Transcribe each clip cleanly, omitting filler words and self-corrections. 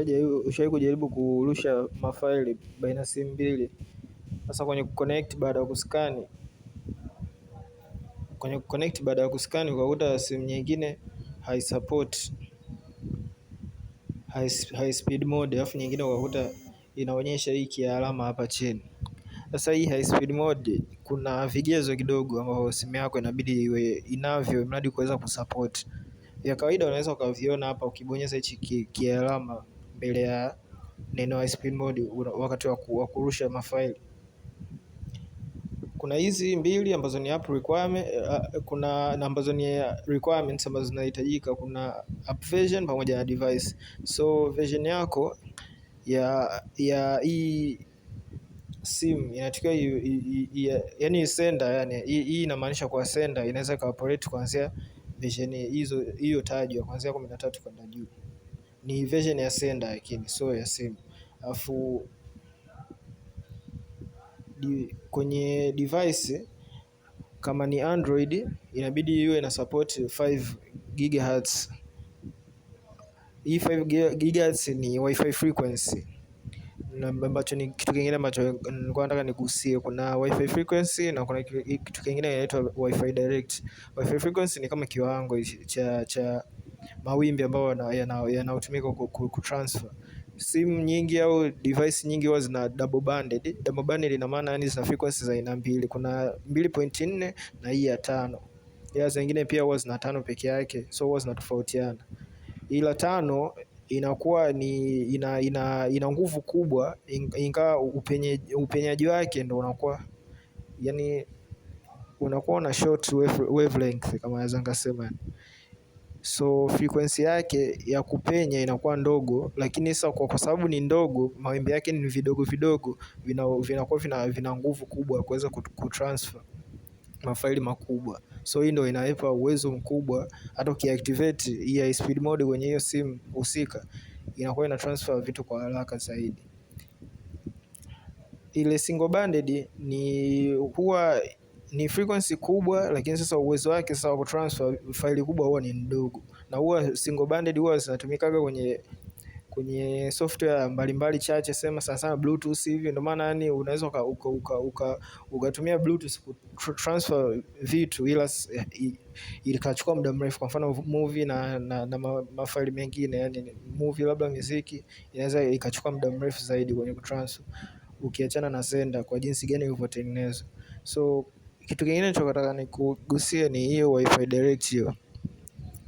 Ushawahi kujaribu kurusha mafaili baina simu mbili? Sasa kwenye kuconnect baada ya kuskani ukakuta simu nyingine haisupport high speed mode, alafu nyingine ukakuta inaonyesha hii kialama hapa chini. Sasa hii high speed mode kuna vigezo kidogo ambavyo simu yako inabidi iwe inavyo mradi kuweza kusupport. Ya kawaida unaweza ukaviona hapa ukibonyeza hichi kialama mbele ya neno high speed mode wakati wa kurusha mafaili. Kuna hizi mbili ambazo ni app requirement, kuna ambazo ni requirements ambazo zinahitajika. Kuna app version pamoja na device. So version yako ya hii simu inatakiwa yani sender, yani hii inamaanisha kwa sender inaweza kaoperate kuanzia version hiyo tajwa kuanzia 13 kwenda juu. Ni version ya sender lakini so ya simu. Alafu kwenye device kama ni Android inabidi iwe na support 5 GHz. Hii 5 GHz ni wifi frequency, na ambacho ni kitu kingine ambacho nilikuwa nataka nigusie. Kuna wifi frequency na kuna kitu kingine inaitwa wifi direct. Wifi frequency ni kama kiwango cha mawimbi ambayo yanayotumika kutransfer. Simu nyingi au device nyingi huwa zina double banded. Double banded ina maana yani zina frequency za aina mbili. Kuna 2.4 na hii ya 5. Ya zingine pia huwa zina 5 peke yake, so huwa zinatofautiana. Ila 5 inakuwa ni ina nguvu kubwa, ingawa upenyaji wake ndio unakuwa yani unakuwa na short wavelength kama naweza nikasema. So frequency yake ya kupenya inakuwa ndogo, lakini sasa kwa sababu ni ndogo, mawimbi yake ni vidogo vinakuwa vina nguvu kubwa kuweza kutransfer mafaili makubwa. So hii ndio inaipa uwezo mkubwa, hata ukiactivate hii high speed mode kwenye hiyo simu husika inakuwa ina transfer vitu kwa haraka zaidi. Ile single banded huwa ni frequency kubwa, lakini sasa uwezo wake sasa wa kutransfer faili kubwa huwa ni mdogo. Na huwa single banded huwa zinatumikaga kwenye software mbalimbali chache, sema sana bluetooth hivi. Ndio maana yani unaweza ukatumia bluetooth kutransfer vitu ila ikachukua muda mrefu. Kwa mfano movie na mafaili mengine, yani movie labda muziki, inaweza ikachukua muda mrefu zaidi kwenye kutransfer ukiachana na sender kwa jinsi gani ilivyotengenezwa. So kitu kingine ninachotaka nikugusie ni hiyo wifi direct. Hiyo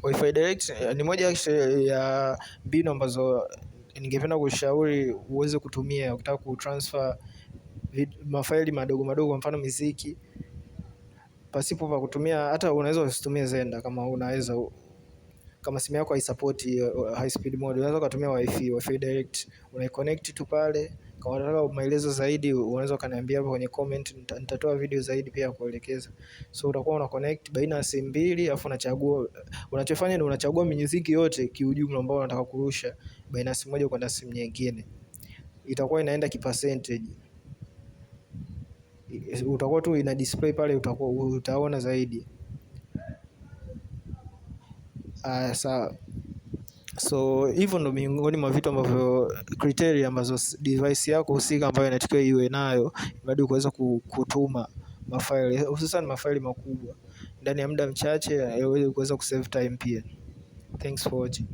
wifi direct ni moja ya mbinu ambazo ningependa kushauri uweze kutumia ukitaka kutransfer mafaili madogo kwa mfano muziki, pasipo pa kutumia. Hata unaweza usitumie sender kama simu yako haisupport high speed mode, unaweza kutumia wifi direct. Unaiconnect tu pale. Kama unataka maelezo zaidi unaweza kaniambia hapo kwenye comment, nitatoa video zaidi pia kuelekeza. So utakuwa una connect baina ya simu mbili, alafu unachagua, unachofanya ni unachagua muziki yote kiujumla ambao unataka kurusha baina ya simu moja kwenda simu nyingine. Itakuwa inaenda kipercentage, utakuwa tu ina display pale, utaona zaidi. Sawa. So hivyo ndo miongoni mwa vitu ambavyo criteria ambazo device yako husika ambayo inatakiwa iwe nayo ili kuweza kutuma mafaili, hususan mafaili makubwa ndani ya muda mchache ili kuweza kusave time pia. Thanks for watching.